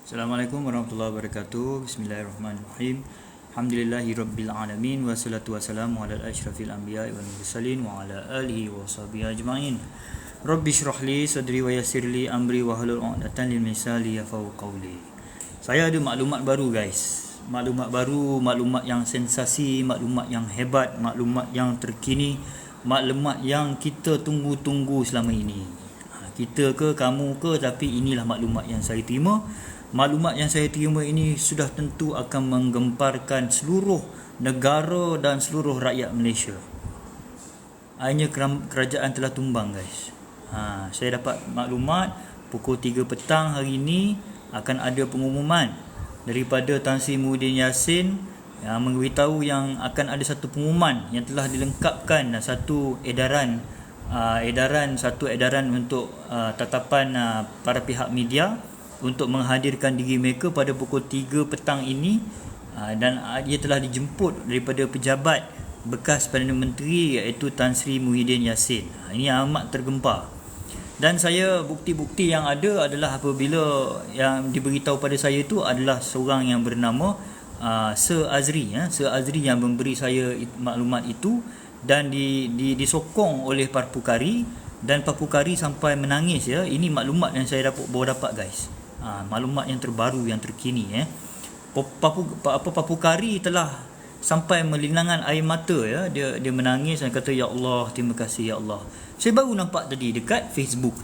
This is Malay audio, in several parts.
Assalamualaikum warahmatullahi wabarakatuh. Bismillahirrahmanirrahim. Alhamdulillahirabbil alamin wassalatu wassalamu ala asyrafil anbiya'i wal mursalin wa ala alihi wa sahbihi ajma'in. Rabbi shrah li sadri wa yassir li amri wa hlul 'uqdatam min lisani yafqahu qawli. Saya ada maklumat baru guys. Maklumat baru, maklumat yang sensasi, maklumat yang hebat, maklumat yang terkini, maklumat yang kita tunggu-tunggu selama ini. Kita ke kamu ke, tapi inilah maklumat yang saya terima. Maklumat yang saya terima ini sudah tentu akan menggemparkan seluruh negara dan seluruh rakyat Malaysia. Akhirnya kerajaan telah tumbang guys. Saya dapat maklumat pukul 3 petang hari ini akan ada pengumuman daripada Tan Sri Muhyiddin Yassin yang memberitahu yang akan ada satu pengumuman yang telah dilengkapkan satu edaran untuk tatapan para pihak media untuk menghadirkan diri mereka pada pukul 3 petang ini, dan ia telah dijemput daripada pejabat bekas Perdana Menteri iaitu Tan Sri Muhyiddin Yassin. Ini amat tergempar. Dan saya, bukti-bukti yang ada adalah apabila yang diberitahu pada saya itu adalah seorang yang bernama Sir Azri, Sir Azri yang memberi saya maklumat itu, dan disokong oleh Parpukari, dan Parpukari sampai menangis ya. Ini maklumat yang saya baru dapat guys. Maklumat yang terbaru, yang terkini Parpukari telah sampai melinangan air mata ya. Dia menangis dan kata, ya Allah, terima kasih ya Allah. Saya baru nampak tadi dekat Facebook.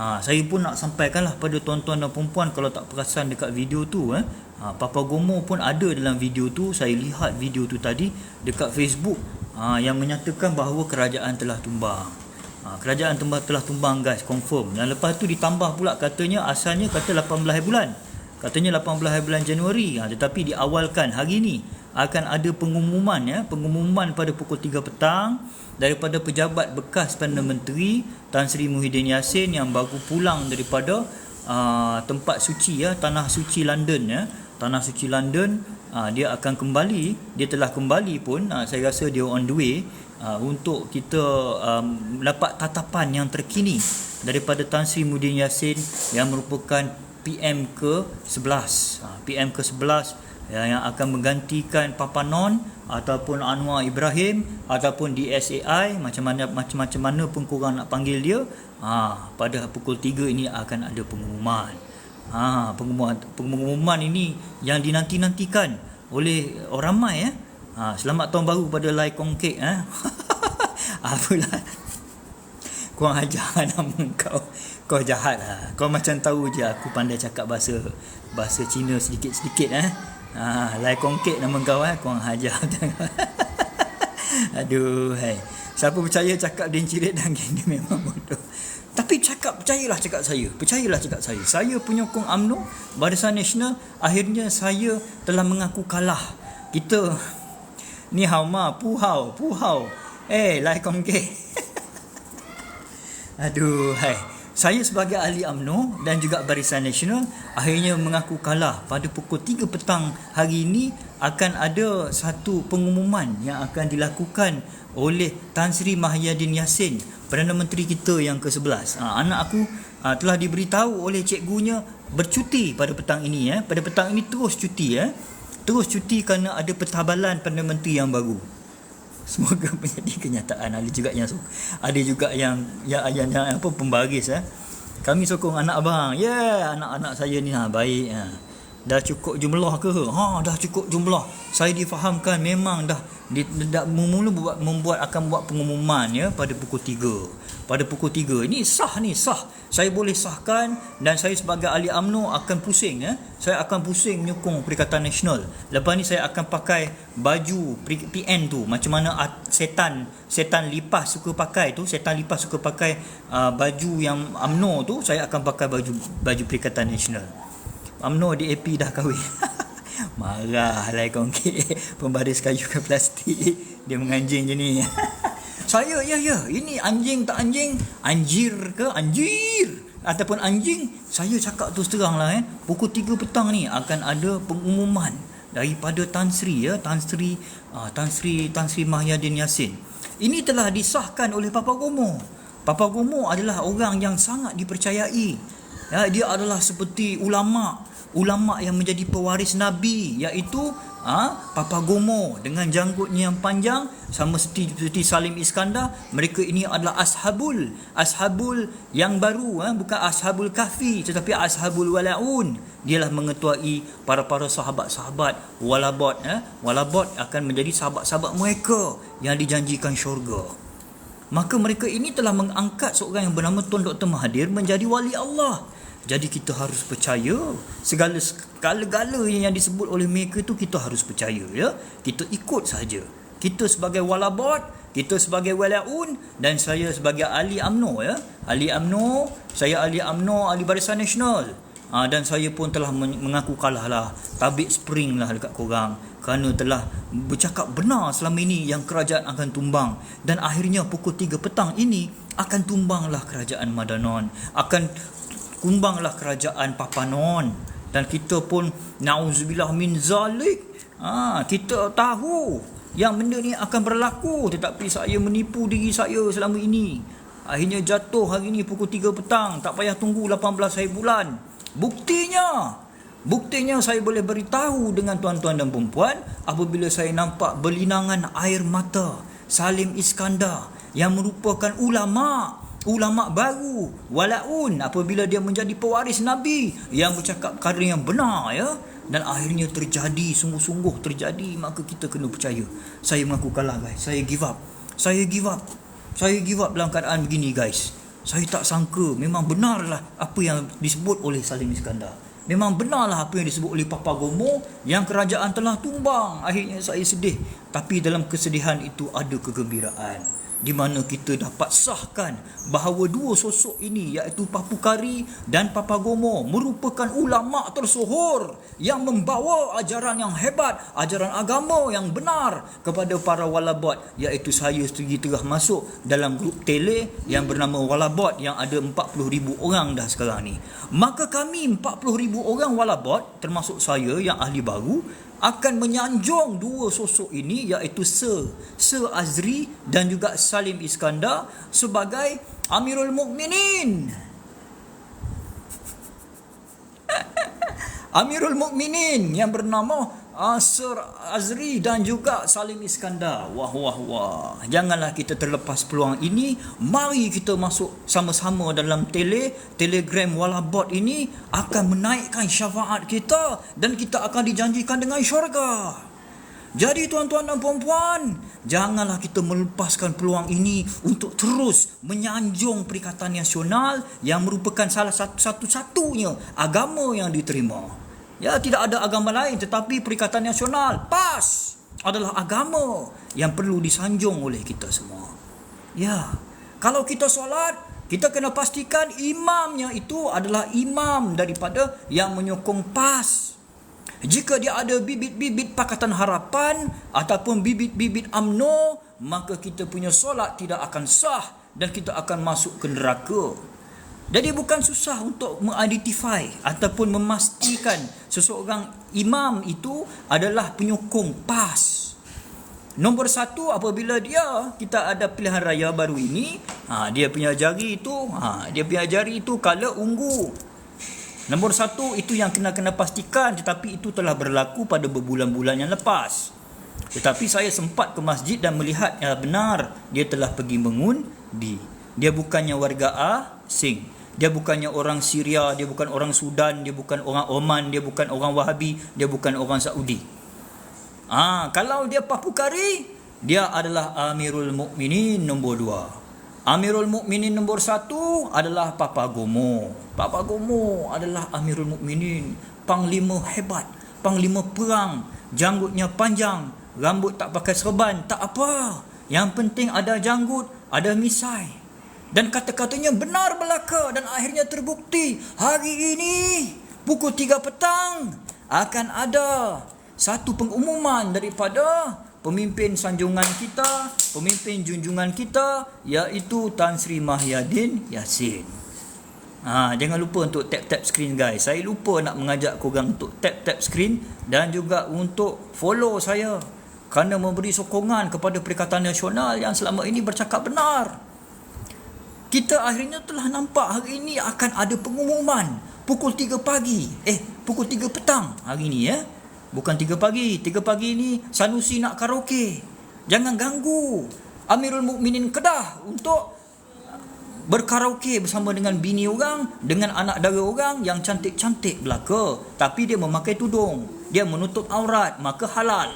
Saya pun nak sampaikanlah pada tuan-tuan dan perempuan kalau tak perasan dekat video tu Papa Gomo pun ada dalam video tu. Saya lihat video tu tadi dekat Facebook yang menyatakan bahawa kerajaan telah tumbang. Kerajaan telah tumbang guys, confirm. Dan lepas tu ditambah pula katanya, asalnya kata 18 bulan. Katanya 18 bulan Januari, tetapi diawalkan hari ini akan ada pengumuman pada pukul 3 petang daripada pejabat bekas Perdana Menteri Tan Sri Muhyiddin Yassin yang baru pulang daripada tempat suci Tanah Suci London Tanah Suci London. Dia akan kembali, dia telah kembali pun. Saya rasa dia on the way untuk kita mendapat tatapan yang terkini daripada Tan Sri Muhyiddin Yassin yang merupakan PM ke-11 yang akan menggantikan Papa Non ataupun Anwar Ibrahim ataupun DSAI, macam mana pun korang nak panggil dia. Pada pukul 3 ini akan ada pengumuman. Pengumuman ini yang dinanti-nantikan oleh orang ramai selamat tahun baru pada Lai Kong Kek apalah. Kau ajar nama kau jahat lah. Kau macam tahu je aku pandai cakap bahasa Cina sedikit-sedikit Lai Kong Kek nama kau kau ajar. Aduh, siapa percaya cakap dia cirit dan dia memang bodoh. Tapi percayalah cakap saya. Saya penyokong UMNO, Barisan Nasional. Akhirnya saya telah mengaku kalah. Kita ni hao ma pu hao. Lai Kong Kek. Aduh, saya sebagai ahli UMNO dan juga Barisan Nasional akhirnya mengaku kalah. Pada pukul 3 petang hari ini akan ada satu pengumuman yang akan dilakukan oleh Tan Sri Muhyiddin Yassin, Perdana Menteri kita yang ke-11. Anak aku telah diberitahu oleh cikgunya bercuti pada petang ini. Pada petang ini terus cuti. Terus cuti kerana ada pentadbiran Perdana Menteri yang baru. Semoga menjadi kenyataan. Ada juga yang pembaris. Kami sokong anak abang. Anak-anak saya ni baik. Dah cukup jumlah ke? Dah cukup jumlah. Saya difahamkan memang dah mula akan buat pengumuman pada pukul 3. Pada pukul 3. Ini sah. Saya boleh sahkan, dan saya sebagai ahli UMNO akan pusing. Saya akan pusing menyokong Perikatan Nasional. Lepas ni saya akan pakai baju PN tu. Macam mana setan lipas suka pakai tu. Setan lipas suka pakai baju yang UMNO tu. Saya akan pakai baju Perikatan Nasional. UMNO DAP dah kahwin. Marah Lai Kong Kek, pembaris kayu ke plastik. Dia menganjing je ni. Saya ini anjing tak anjing, anjir ke anjir ataupun anjing. Saya cakap terus terang lah pukul 3 petang ni akan ada pengumuman daripada Tan Sri Muhyiddin Yassin. Ini telah disahkan oleh Papa Gomo. Papa Gomo adalah orang yang sangat dipercayai. Dia adalah seperti ulama ulama yang menjadi pewaris Nabi, iaitu Papa Gomo dengan janggutnya yang panjang sama seperti Salim Iskandar. Mereka ini adalah ashabul yang baru, bukan ashabul kahfi tetapi ashabul walaun. Dialah mengetuai para sahabat-sahabat walabot. Walabot akan menjadi sahabat-sahabat mereka yang dijanjikan syurga. Maka mereka ini telah mengangkat seorang yang bernama Tuan Dr. Mahathir menjadi wali Allah. Jadi kita harus percaya segala-gala yang disebut oleh mereka itu kita harus percaya, ya. Kita ikut saja. Kita sebagai walabot, kita sebagai walaun, dan saya sebagai ahli UMNO, ya. Ahli UMNO, saya ahli UMNO, ahli Barisan Nasional. Dan saya pun telah mengaku kalah lah, tabik spring lah dekat korang, kerana telah bercakap benar selama ini yang kerajaan akan tumbang. Dan akhirnya pukul 3 petang ini akan tumbanglah kerajaan Madanon, akan tumbanglah kerajaan Papanon. Dan kita pun na'udzubillah min zalik, kita tahu yang benda ni akan berlaku, tetapi saya menipu diri saya selama ini. Akhirnya jatuh hari ni pukul 3 petang, tak payah tunggu 18 hari bulan. Buktinya saya boleh beritahu dengan tuan-tuan dan perempuan apabila saya nampak berlinangan air mata Salim Iskandar yang merupakan ulama baru walaun, apabila dia menjadi pewaris Nabi yang bercakap perkara yang benar, ya. Dan akhirnya terjadi, sungguh-sungguh terjadi. Maka kita kena percaya. Saya mengaku kalah, guys. Saya give up dalam keadaan begini, guys. Saya tak sangka memang benarlah apa yang disebut oleh Salim Iskandar. Memang benarlah apa yang disebut oleh Papa Gomo yang kerajaan telah tumbang. Akhirnya saya sedih, tapi dalam kesedihan itu ada kegembiraan, di mana kita dapat sahkan bahawa dua sosok ini, iaitu Papu Kari dan Papa Gomo, merupakan ulama tersohor yang membawa ajaran yang hebat, ajaran agama yang benar kepada para walabot, iaitu saya sendiri telah masuk dalam grup tele yang bernama walabot yang ada 40,000 orang dah sekarang ni. Maka kami 40,000 orang walabot, termasuk saya yang ahli baru, akan menyanjung dua sosok ini, iaitu Sir Azri dan juga Salim Iskandar sebagai Amirul Mukminin. Amirul Mukminin yang bernama Sir Azri dan juga Salim Iskandar. Wah. Janganlah kita terlepas peluang ini. Mari kita masuk sama-sama dalam Telegram walabot ini, akan menaikkan syafaat kita dan kita akan dijanjikan dengan syurga. Jadi tuan-tuan dan puan-puan, janganlah kita melepaskan peluang ini untuk terus menyanjung Perikatan Nasional yang merupakan salah satu-satunya agama yang diterima. Ya, tidak ada agama lain, tetapi Perikatan Nasional PAS adalah agama yang perlu disanjung oleh kita semua. Ya, kalau kita solat, kita kena pastikan imamnya itu adalah imam daripada yang menyokong PAS. Jika dia ada bibit-bibit Pakatan Harapan ataupun bibit-bibit UMNO, maka kita punya solat tidak akan sah dan kita akan masuk ke neraka. Jadi bukan susah untuk mengidentify ataupun memastikan seseorang imam itu adalah penyokong PAS. Nombor satu, apabila kita ada pilihan raya baru ini, dia punya jari itu color ungu. Nombor satu, itu yang kena pastikan, tetapi itu telah berlaku pada berbulan-bulan yang lepas. Tetapi saya sempat ke masjid dan melihat benar dia telah pergi mengundi. Dia bukannya warga asing. Dia bukannya orang Syria, dia bukan orang Sudan, dia bukan orang Oman, dia bukan orang Wahabi, dia bukan orang Saudi. Kalau dia Papu Kari, dia adalah Amirul Mukminin nombor 2. Amirul Mukminin nombor 1 adalah Papa Gomo. Papa Gomo adalah Amirul Mukminin, panglima hebat, panglima perang, janggutnya panjang, rambut tak pakai serban, tak apa. Yang penting ada janggut, ada misai. Dan kata-katanya benar belaka, dan akhirnya terbukti. Hari ini pukul 3 petang akan ada satu pengumuman daripada pemimpin sanjungan kita, pemimpin junjungan kita, iaitu Tan Sri Mahyadin Yassin. Jangan lupa untuk tap-tap screen, guys. Saya lupa nak mengajak korang untuk tap-tap screen dan juga untuk follow saya, kerana memberi sokongan kepada Perikatan Nasional yang selama ini bercakap benar. Kita akhirnya telah nampak hari ini akan ada pengumuman pukul 3 pagi. Pukul 3 petang hari ni ya. Bukan 3 pagi. 3 pagi ni Sanusi nak karaoke. Jangan ganggu Amirul Mukminin Kedah untuk berkaraoke bersama dengan bini orang, dengan anak dara orang yang cantik-cantik belaka. Tapi dia memakai tudung, dia menutup aurat, maka halal.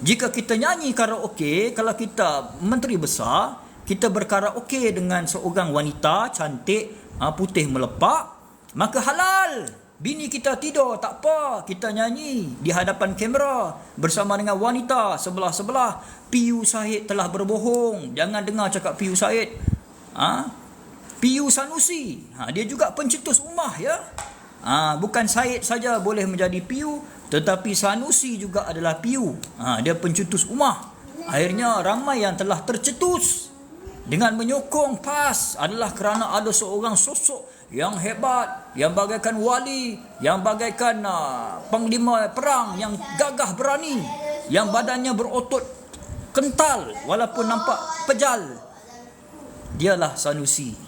Jika kita nyanyi karaoke, kalau kita menteri besar, kita berkaraoke dengan seorang wanita cantik, putih melepak, maka halal. Bini kita tidur, tak apa, kita nyanyi di hadapan kamera bersama dengan wanita sebelah-sebelah. Piyu Said telah berbohong. Jangan dengar cakap Piyu Said. Piyu Sanusi, dia juga pencetus ummah ya. Bukan Said saja boleh menjadi piyu, tetapi Sanusi juga adalah piyu. Dia pencetus ummah. Akhirnya ramai yang telah tercetus dengan menyokong PAS adalah kerana ada seorang sosok yang hebat, yang bagaikan wali, yang bagaikan panglima perang yang gagah berani, yang badannya berotot kental walaupun nampak pejal. Dialah Sanusi.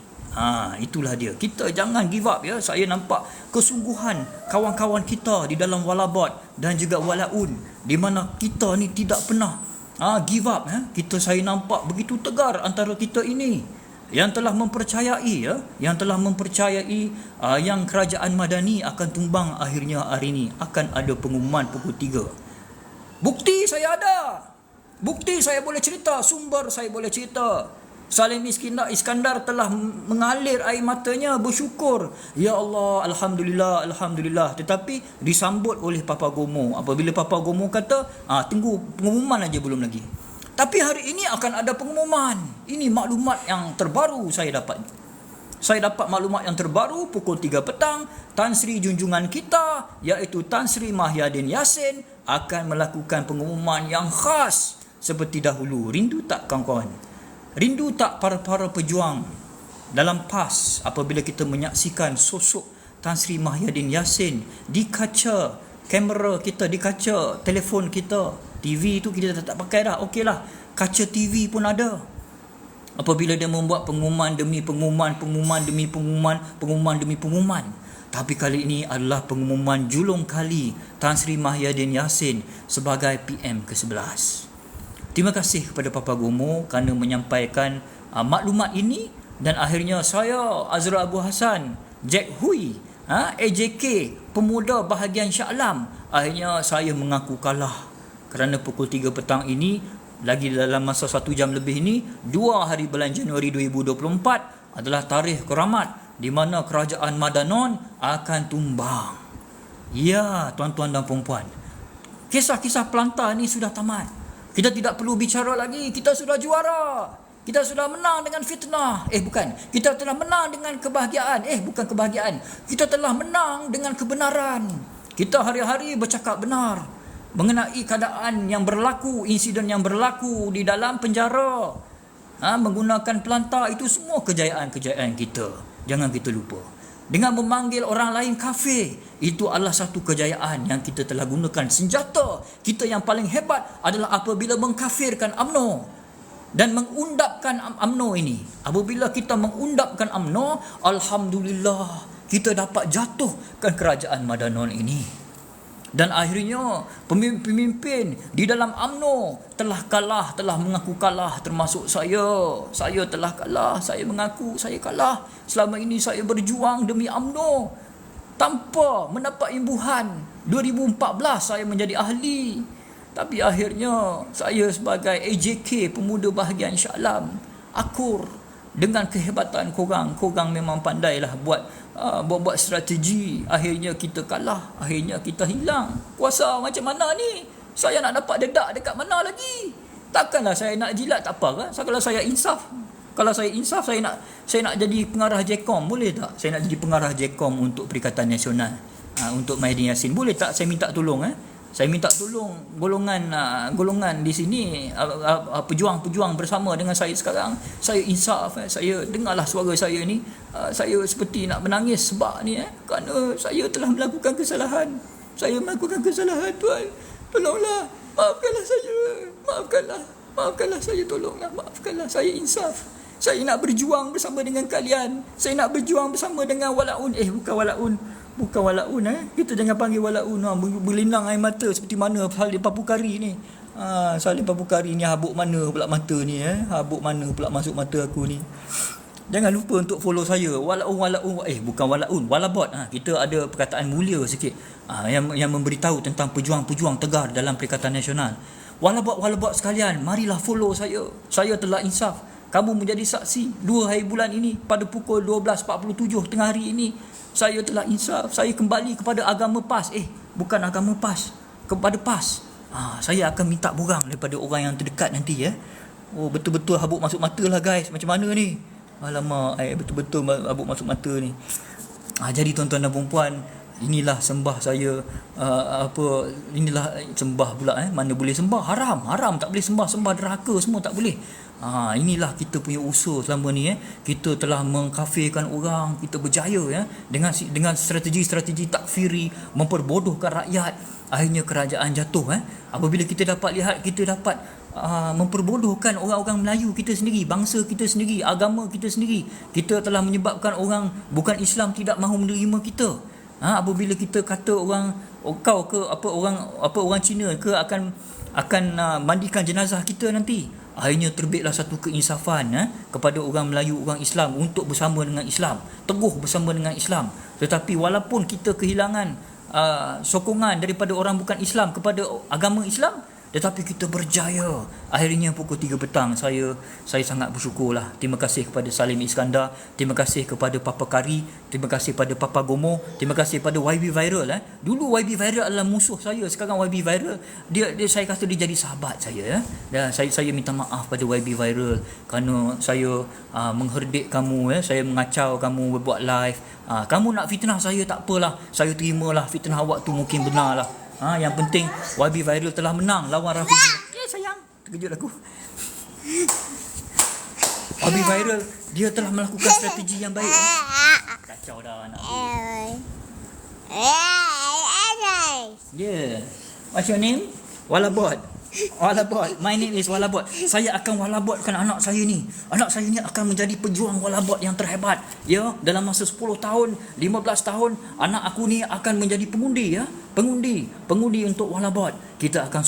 Itulah dia. Kita jangan give up ya. Saya nampak kesungguhan kawan-kawan kita di dalam Walabat dan juga Walaun, di mana kita ni tidak pernah give up ya. Saya nampak begitu tegar antara kita ini yang telah mempercayai ya, yang telah mempercayai yang kerajaan Madani akan tumbang akhirnya hari ini akan ada pengumuman pukul 3. Bukti saya ada. Bukti saya boleh cerita, sumber saya boleh cerita. Salim Iskandar telah mengalir air matanya bersyukur. Ya Allah, Alhamdulillah, Alhamdulillah. Tetapi disambut oleh Papa Gomo. Apabila Papa Gomo kata, tunggu pengumuman aja belum lagi. Tapi hari ini akan ada pengumuman. Ini maklumat yang terbaru saya dapat. Saya dapat maklumat yang terbaru pukul 3 petang. Tan Sri junjungan kita, iaitu Tan Sri Mahyadin Yassin, akan melakukan pengumuman yang khas seperti dahulu. Rindu tak kawan-kawan? Rindu tak para-para pejuang dalam PAS apabila kita menyaksikan sosok Tan Sri Mahyadin Yassin di kaca kamera kita, di kaca telefon kita. TV tu kita tak pakai dah, okeylah. Kaca TV pun ada. Apabila dia membuat pengumuman demi pengumuman, pengumuman demi pengumuman, pengumuman demi pengumuman. Tapi kali ini adalah pengumuman julung kali Tan Sri Mahyadin Yassin sebagai PM ke-11. Terima kasih kepada Papa Gomo kerana menyampaikan maklumat ini, dan akhirnya saya, Azra Abu Hassan, Jack Hui, AJK, pemuda bahagian Shah Alam, akhirnya saya mengaku kalah kerana pukul 3 petang ini, lagi dalam masa 1 jam lebih ini, 2 hari bulan Januari 2024 adalah tarikh keramat di mana kerajaan Madanon akan tumbang. Ya, tuan-tuan dan puan-puan, kisah-kisah pelantar ni sudah tamat. Kita tidak perlu bicara lagi. Kita sudah juara. Kita sudah menang dengan fitnah. Bukan. Kita telah menang dengan kebahagiaan. Bukan kebahagiaan. Kita telah menang dengan kebenaran. Kita hari-hari bercakap benar mengenai keadaan yang berlaku, insiden yang berlaku di dalam penjara. Menggunakan pelantar, itu semua kejayaan-kejayaan kita. Jangan kita lupa. Dengan memanggil orang lain kafir, itu adalah satu kejayaan yang kita telah gunakan. Senjata kita yang paling hebat adalah apabila mengkafirkan UMNO dan mengundapkan UMNO ini. Apabila kita mengundapkan UMNO, Alhamdulillah, kita dapat jatuhkan kerajaan Madanon ini. Dan akhirnya pemimpin di dalam UMNO telah kalah, telah mengaku kalah, termasuk saya. Saya telah kalah, saya mengaku saya kalah. Selama ini saya berjuang demi UMNO tanpa mendapat imbuhan. 2014 saya menjadi ahli. Tapi akhirnya saya sebagai AJK, pemuda bahagian Shah Alam, akur dengan kehebatan korang. Korang memang pandailah buat strategi. Akhirnya kita kalah, akhirnya kita hilang kuasa. Macam mana ni? Saya nak dapat dedak dekat mana lagi? Takkanlah saya nak jilat, tak apa kan? Kalau saya insaf, saya nak jadi pengarah JKOM, boleh tak? Saya nak jadi pengarah JKOM untuk Perikatan Nasional, untuk Mahyadin Yassin, boleh tak saya minta tolong? Saya minta tolong golongan di sini, pejuang-pejuang bersama dengan saya sekarang. Saya insaf, saya dengarlah suara saya ni. Saya seperti nak menangis sebab ni kerana saya telah melakukan kesalahan. Saya melakukan kesalahan, Tuan. Tolonglah, maafkanlah saya. Maafkanlah saya, tolonglah, maafkanlah. Saya insaf. Saya nak berjuang bersama dengan kalian. Saya nak berjuang bersama dengan Walaun. Bukan Walaun. Bukan walaun Kita jangan panggil walaun berlinang air mata seperti mana Salim Papukari ni. Salim Papukari ni habuk mana pula mata ni Habuk mana pula masuk mata aku ni. Jangan lupa untuk follow saya. Walaun bukan walaun, walabot. Kita ada perkataan mulia sikit yang memberitahu tentang pejuang-pejuang tegar dalam Perikatan Nasional. Walabot sekalian, marilah follow saya. Saya telah insaf. Kamu menjadi saksi 2 hari bulan ini pada pukul 12.47 tengah hari ini. Saya telah insaf. Saya kembali kepada agama PAS. Bukan agama PAS, kepada PAS. Saya akan minta borang daripada orang yang terdekat nanti betul-betul habuk masuk mata lah guys. Macam mana ni? Alamak, betul-betul habuk masuk mata ni. Jadi tuan-tuan dan puan-puan, inilah sembah saya. Inilah sembah pula mana boleh sembah, haram tak boleh sembah derhaka semua tak boleh. Inilah kita punya usaha selama ni. Kita telah mengkafirkan orang, kita berjaya dengan strategi-strategi takfiri, memperbodohkan rakyat. Akhirnya kerajaan jatuh. Apabila kita dapat lihat, kita dapat memperbodohkan orang-orang Melayu kita sendiri, bangsa kita sendiri, agama kita sendiri. Kita telah menyebabkan orang bukan Islam tidak mahu menerima kita. Apabila kita kata orang kau ke orang Cina ke akan mandikan jenazah kita nanti, akhirnya terbitlah satu keinsafan kepada orang Melayu, orang Islam untuk bersama dengan Islam, teguh bersama dengan Islam. Tetapi walaupun kita kehilangan sokongan daripada orang bukan Islam kepada agama Islam, tetapi kita berjaya. Akhirnya pukul 3 petang saya sangat bersyukurlah. Terima kasih kepada Salim Iskandar, terima kasih kepada Papa Kari, terima kasih kepada Papa Gomo, terima kasih kepada YB Viral. Dulu YB Viral adalah musuh saya, sekarang YB Viral dia saya kata dia jadi sahabat saya. Dan saya minta maaf pada YB Viral kerana saya mengherdik kamu, saya mengacau kamu berbuat live. Kamu nak fitnah saya tak apalah, saya terimalah fitnah awak tu mungkin benar lah. Yang penting YB Viral telah menang lawan Rafizi. Sayang, terkejut aku. YB Viral dia telah melakukan strategi yang baik. Kacau dah anak aku. What's your name? Walabot. My name is Walabot. Saya akan walabotkan anak saya ni. Anak saya ni akan menjadi pejuang walabot yang terhebat. Dalam masa 10 tahun, 15 tahun, anak aku ni akan menjadi pengundi. Pengundi untuk walabot. Kita akan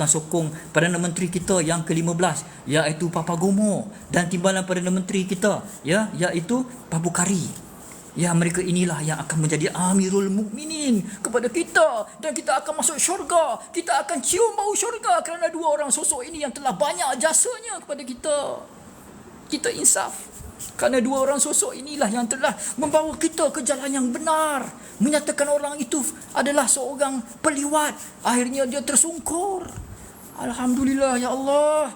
sokong Perdana Menteri kita yang ke-15, iaitu Papa Gomo, dan timbalan Perdana Menteri kita iaitu Pak Bukhari. Mereka inilah yang akan menjadi Amirul Mukminin kepada kita, dan kita akan masuk syurga. Kita akan cium bau syurga kerana 2 orang sosok ini yang telah banyak jasanya kepada kita. Kita insaf kerana 2 orang sosok inilah yang telah membawa kita ke jalan yang benar. Menyatakan orang itu adalah seorang peliwat, akhirnya dia tersungkur. Alhamdulillah ya Allah.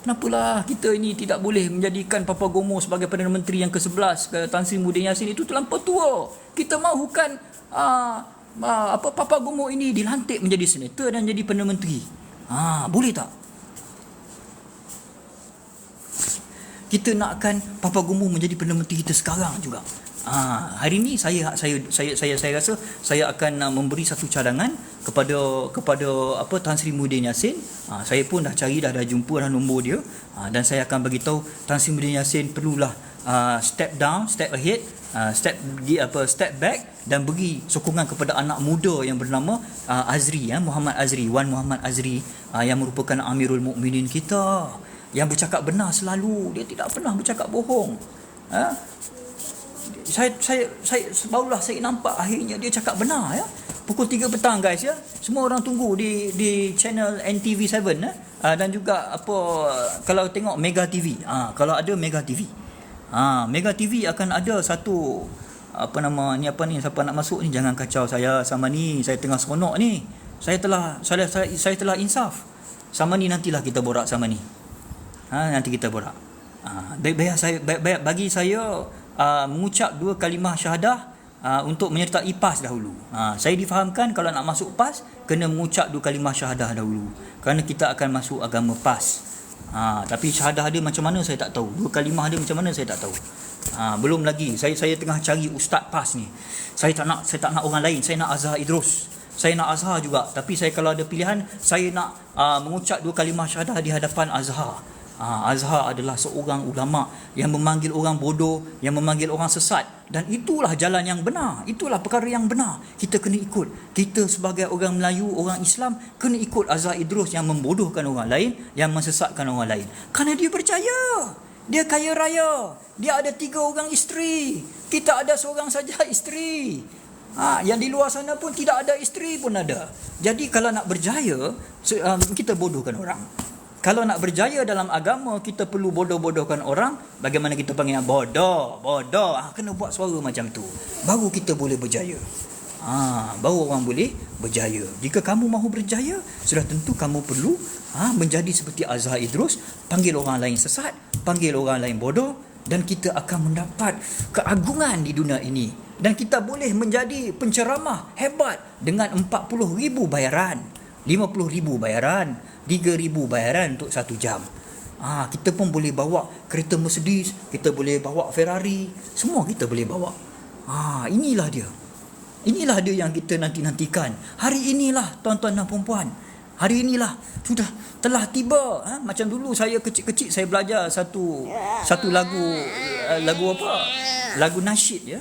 Kenapalah kita ini tidak boleh menjadikan Papa Gomo sebagai Perdana Menteri yang ke-11, Tan Sri Muhyiddin Yassin itu terlampau tua. Kita mahukan Papa Gomo ini dilantik menjadi senator dan jadi Perdana Menteri. Boleh tak? Kita nakkan Papa Gomo menjadi Perdana Menteri kita sekarang juga. Hari ini saya rasa saya akan memberi satu cadangan kepada Tan Sri Muhyiddin Yassin. Saya pun dah cari, dah jumpa dah nombor dia, dan saya akan bagi tahu Tan Sri Muhyiddin Yassin perlulah step down, step ahead, step back, dan beri sokongan kepada anak muda yang bernama Azri, Muhammad Azri, Wan Muhammad Azri, yang merupakan Amirul Mukminin kita, yang bercakap benar selalu. Dia tidak pernah bercakap bohong. Saya barulah saya nampak akhirnya dia cakap benar pukul 3 petang guys Semua orang tunggu di channel NTV7 dan juga kalau tengok Mega TV. Kalau ada Mega TV. Mega TV akan ada satu siapa nak masuk ni, jangan kacau saya sama ni. Saya tengah seronok ni. Saya telah insaf. Sama ni nantilah kita borak sama ni. Nanti kita borak. Bagi saya mengucap 2 kalimah syahadah untuk menyertai PAS dahulu. Saya difahamkan kalau nak masuk PAS kena mengucap 2 kalimah syahadah dahulu, kerana kita akan masuk agama PAS. Tapi syahadah dia macam mana saya tak tahu. 2 kalimah dia macam mana saya tak tahu. Belum lagi saya tengah cari ustaz PAS ni. Saya tak nak orang lain. Saya nak Azhar Idrus. Saya nak Azhar juga, tapi saya kalau ada pilihan saya nak mengucap 2 kalimah syahadah di hadapan Azhar. Azhar adalah seorang ulama yang memanggil orang bodoh, yang memanggil orang sesat, dan itulah jalan yang benar, itulah perkara yang benar. Kita kena ikut. Kita sebagai orang Melayu, orang Islam, kena ikut Azhar Idrus yang membodohkan orang lain, yang mensesatkan orang lain. Kerana dia berjaya, dia kaya raya, dia ada 3 orang isteri, kita ada seorang saja isteri. Yang di luar sana pun tidak ada isteri pun ada. Jadi kalau nak berjaya, kita bodohkan orang. Kalau nak berjaya dalam agama, kita perlu bodoh-bodohkan orang. Bagaimana kita panggil bodoh? Kena buat suara macam tu, baru kita boleh berjaya. Baru orang boleh berjaya. Jika kamu mahu berjaya, sudah tentu kamu perlu menjadi seperti Azhar Idrus. Panggil orang lain sesat, panggil orang lain bodoh, dan kita akan mendapat keagungan di dunia ini. Dan kita boleh menjadi penceramah hebat dengan 40,000 bayaran, 50,000 bayaran, 3,000 bayaran untuk 1 jam. Kita pun boleh bawa kereta Mercedes, kita boleh bawa Ferrari, semua kita boleh bawa. Inilah dia. Inilah dia yang kita nanti-nantikan. Hari inilah tuan-tuan dan puan-puan. Hari inilah telah tiba. Macam dulu saya kecil-kecil saya belajar satu lagu apa? Lagu nasyid ya.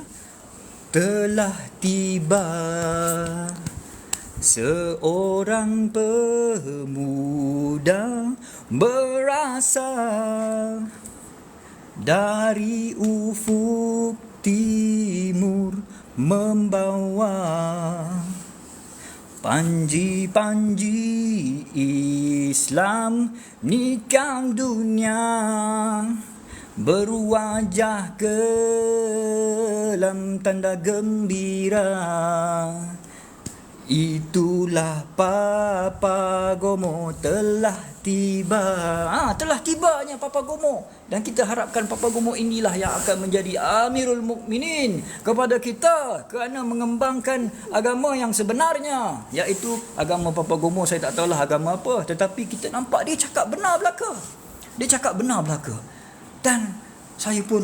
Telah tiba seorang pemuda berasal dari ufuk timur, membawa panji-panji Islam nikah dunia, berwajah kelam tanda gembira. Itulah Papa Gomo telah tiba. Telah tibanya Papa Gomo, dan kita harapkan Papa Gomo inilah yang akan menjadi Amirul Mukminin kepada kita, kerana mengembangkan agama yang sebenarnya, iaitu agama Papa Gomo. Saya tak tahulah agama apa, tetapi kita nampak dia cakap benar belaka. Dan saya pun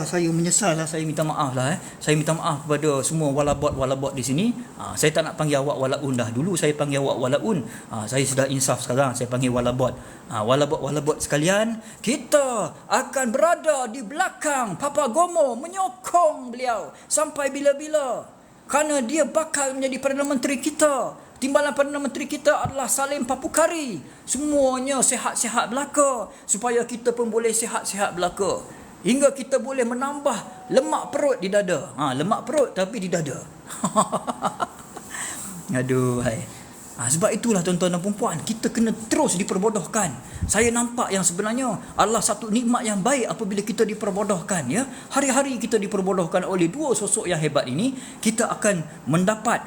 saya menyesal lah, saya minta maaf lah. Saya minta maaf kepada semua walabot di sini. Saya tak nak panggil awak walaun dah. Dulu saya panggil awak walaun. Saya sudah insaf sekarang, saya panggil walabot. Walabot sekalian, kita akan berada di belakang Papa Gomo, menyokong beliau sampai bila-bila. Kerana dia bakal menjadi Perdana Menteri kita. Timbalan Perdana Menteri kita adalah Salim Papukari. Semuanya sihat-sihat belaka, supaya kita pun boleh sihat-sihat belaka. Hingga kita boleh menambah lemak perut di dada. Lemak perut tapi di dada. Aduh, hai. Sebab itulah tuan-tuan dan puan-puan, kita kena terus diperbodohkan. Saya nampak yang sebenarnya adalah satu nikmat yang baik apabila kita diperbodohkan, ya. Hari-hari kita diperbodohkan oleh 2 sosok yang hebat ini, kita akan mendapat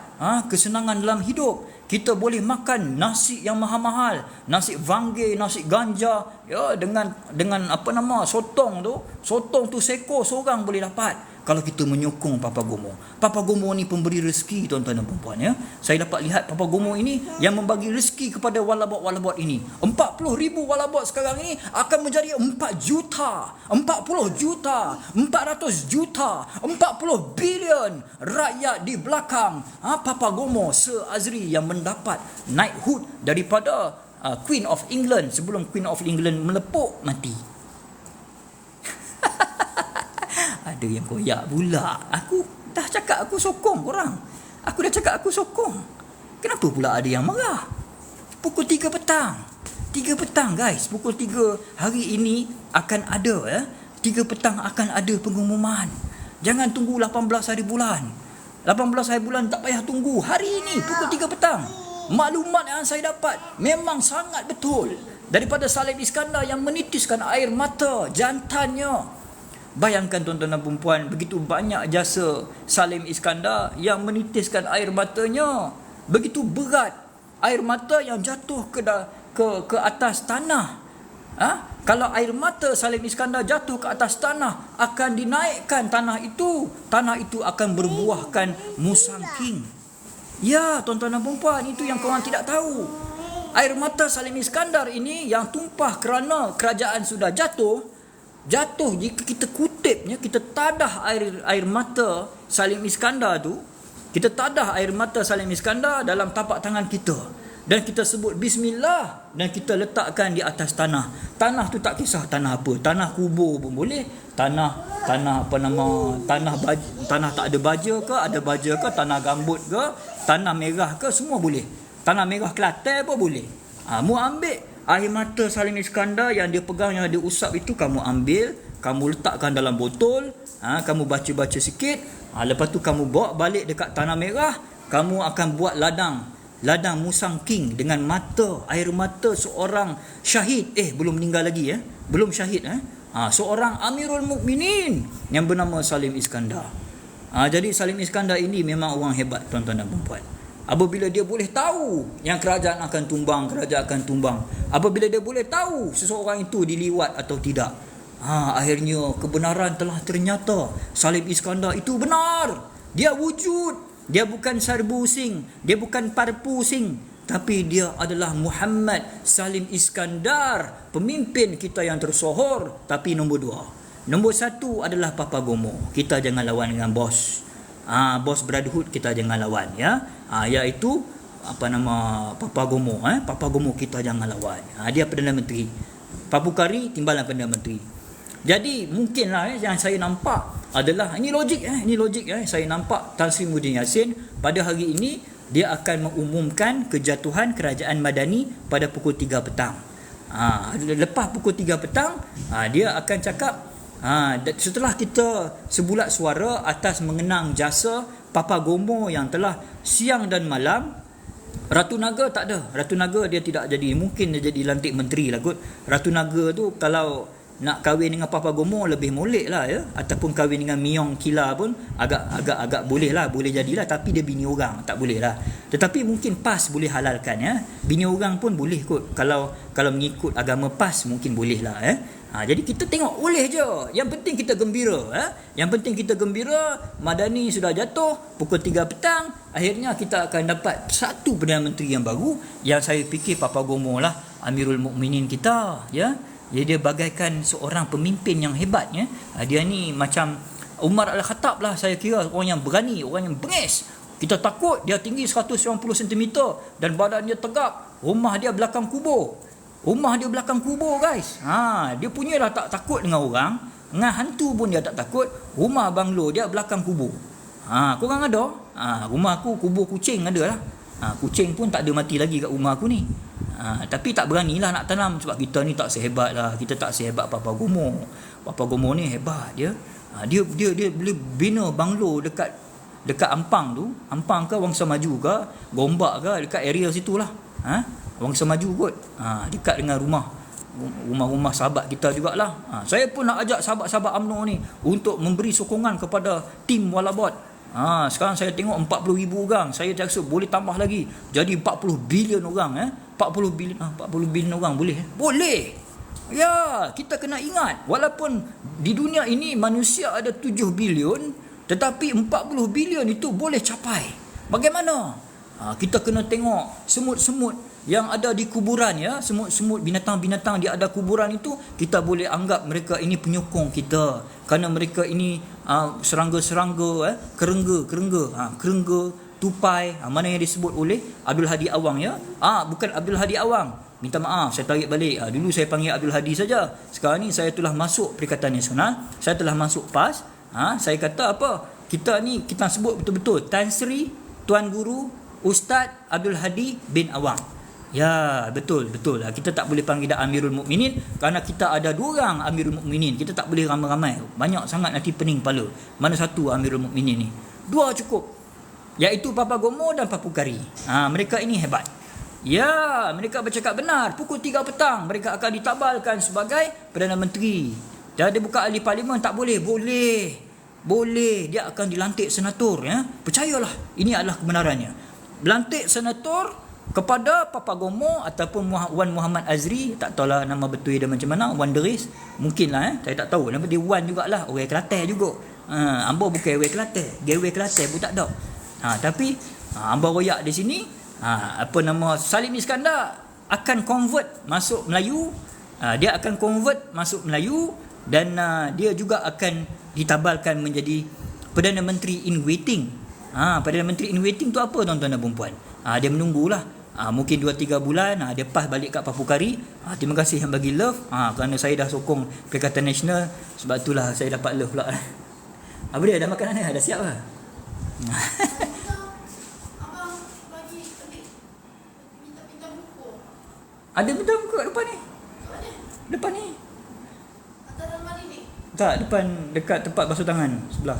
kesenangan dalam hidup. Kita boleh makan nasi yang mahal-mahal, nasi vange, nasi ganja, ya, dengan sotong tu seekor seorang boleh dapat. Kalau kita menyokong Papa Gomo. Papa Gomo ni pemberi rezeki, tuan-tuan dan puan-puan, ya. Saya dapat lihat Papa Gomo ini yang membagi rezeki kepada walabot-walabot ini. 40,000 walabot sekarang ini akan menjadi 4 juta, 40 juta, 400 juta, 40 bilion rakyat di belakang Papa Gomo Sir Azri yang mendapat knighthood daripada Queen of England sebelum Queen of England melepuk mati. Ada yang koyak pula. Aku dah cakap aku sokong korang. Aku dah cakap aku sokong. Kenapa pula ada yang marah? Pukul 3 petang. 3 petang guys. Pukul 3 hari ini akan ada, ya. 3 petang akan ada pengumuman. Jangan tunggu 18 hari bulan. 18 hari bulan tak payah tunggu. Hari ini pukul 3 petang. Maklumat yang saya dapat memang sangat betul. Daripada Salim Iskandar yang menitiskan air mata jantannya. Bayangkan tuan-tuan dan perempuan, begitu banyak jasa Salim Iskandar yang menitiskan air matanya. Begitu berat air mata yang jatuh ke atas tanah. Kalau air mata Salim Iskandar jatuh ke atas tanah, akan dinaikkan tanah itu. Tanah itu akan berbuahkan musang king. Ya, tuan-tuan dan perempuan, itu yang korang tidak tahu. Air mata Salim Iskandar ini yang tumpah kerana kerajaan sudah jatuh, jika kita kutipnya, kita tadah air mata Salim Iskandar tu, kita tadah air mata Salim Iskandar dalam tapak tangan kita. dan kita sebut bismillah dan kita letakkan di atas tanah. Tanah tu tak kisah tanah apa, tanah kubur pun boleh, tanah tanah tak ada baja ke, ada baja ke, tanah gambut ke, tanah merah ke, semua boleh. Tanah merah Kelantan pun boleh. Mu ambil air mata Salim Iskandar yang dia pegang, yang dia usap itu, kamu ambil, kamu letakkan dalam botol, kamu baca-baca sikit, lepas tu kamu bawa balik dekat tanah merah, kamu akan buat ladang musang king dengan air mata seorang syahid, belum meninggal lagi, belum syahid, seorang Amirul Mukminin yang bernama Salim Iskandar. Jadi Salim Iskandar ini memang orang hebat, tuan-tuan dan puan-puan. Apabila dia boleh tahu yang kerajaan akan tumbang, apabila dia boleh tahu seseorang itu diliwat atau tidak, akhirnya kebenaran telah ternyata. Salim Iskandar itu benar, dia wujud. Dia bukan Sarbu Singh, dia bukan Parpu Singh, tapi dia adalah Muhammad Salim Iskandar, pemimpin kita yang tersohor. Tapi nombor 2, nombor 1 adalah Papa Gomo. Kita jangan lawan dengan bos. Bos Brotherhood kita jangan lawan, iaitu Papa Gomo. Papa Gomo kita jangan lawan. Dia Perdana Menteri. Papukari timbalan Perdana Menteri. Jadi mungkinlah yang saya nampak adalah ini logik, saya nampak Tan Sri Muhyiddin Yassin pada hari ini dia akan mengumumkan kejatuhan kerajaan Madani pada pukul 3 petang. Lepas pukul 3 petang, dia akan cakap, setelah kita sebulat suara atas mengenang jasa Papa Gomo yang telah siang dan malam. Ratu Naga tak ada. Ratu Naga dia tidak jadi, mungkin dia jadi lantik menteri lah kot. Ratu Naga tu kalau nak kahwin dengan Papa Gomo lebih molek lah, ataupun kahwin dengan Miong Kila pun agak boleh lah, boleh jadilah, tapi dia bini orang, tak boleh lah. Tetapi mungkin PAS boleh halalkan, bini orang pun boleh kot, kalau mengikut agama PAS mungkin boleh lah. Jadi kita tengok boleh je, yang penting kita gembira, Madani sudah jatuh pukul 3 petang, akhirnya kita akan dapat satu Perdana Menteri yang baru, yang saya fikir Papa Gomo lah Amirul Mukminin kita, Jadi dia bagaikan seorang pemimpin yang hebat, Dia ni macam Umar Al-Khattab lah, saya kira orang yang berani, orang yang bengis. Kita takut, dia tinggi 190 cm dan badan dia tegap. Rumah dia belakang kubur. Guys. Dia punya dah tak takut dengan orang, dengan hantu pun dia tak takut. Rumah banglo dia belakang kubur. Korang ada? Rumah aku kubur kucing ada lah. Kucing pun tak ada mati lagi kat rumah aku ni. Tapi tak beranilah nak tanam, sebab kita ni tak sehebat lah. Kita tak sehebat Papa Gomo. Papa Gomo ni hebat dia. Dia boleh bina banglo dekat Ampang tu. Ampang ke Wangsa Maju ke, Gombak ke, dekat area situ lah. Wangsa Maju kot. Dekat dengan rumah sahabat kita jugalah. Saya pun nak ajak sahabat-sahabat UMNO ni untuk memberi sokongan kepada tim Walabot. Sekarang saya tengok 40,000 orang. Saya rasa boleh tambah lagi, jadi 40 bilion orang. 40 bilion orang boleh? Boleh. Ya, kita kena ingat, walaupun di dunia ini manusia ada 7 bilion, tetapi 40 bilion itu boleh capai. Bagaimana? Kita kena tengok semut-semut yang ada di kuburan, semut-semut, binatang-binatang dia ada kuburan itu, kita boleh anggap mereka ini penyokong kita, kerana mereka ini serangga-serangga, kerengga, tupai, mana yang disebut oleh Abdul Hadi Awang, bukan Abdul Hadi Awang, minta maaf, saya tarik balik. Dulu saya panggil Abdul Hadi saja, sekarang ni saya telah masuk Perikatan Nasional, saya telah masuk PAS. Saya kata apa, kita ni kita sebut betul-betul Tan Sri Tuan Guru Ustaz Abdul Hadi bin Awang. Ya, betul. Kita tak boleh panggil dah Amirul Mukminin, kerana kita ada 2 orang Amirul Mukminin. Kita tak boleh ramai-ramai, banyak sangat nanti pening kepala. Mana satu Amirul Mukminin ni? 2 cukup, iaitu Papa Gomo dan Papukari. Mereka ini hebat. Ya, mereka bercakap benar. Pukul 3 petang mereka akan ditabalkan sebagai Perdana Menteri. Dan dia buka ahli parlimen, tak boleh. Boleh. Dia akan dilantik senator, Percayalah, ini adalah kebenarannya. Lantik senator kepada Papa Gomo ataupun Wan Muhammad Azri, tak tahulah nama betul dia macam mana, Wan Deris, mungkinlah, saya tak tahu. Nama dia Wan jugalah, orang Kelantan juga. Ambo bukan orang Kelantan, gawe Kelantan pun tak ada. Tapi Ambo royak di sini, Salim Iskandar akan convert masuk Melayu. Dia akan convert masuk Melayu, dan dia juga akan ditabalkan menjadi Perdana Menteri in waiting. Perdana Menteri in waiting tu apa, tuan-tuan dan puan-puan? Dia menunggulah Mungkin 2-3 bulan dia pas balik kat Papukari. Terima kasih yang bagi love. Kerana saya dah sokong Perikatan Nasional, sebab itulah saya dapat love pula. Apa dia, dah makan dah siap lah. Ada betul buku kat depan ni. Depan ni. Tak, depan dekat tempat basuh tangan sebelah.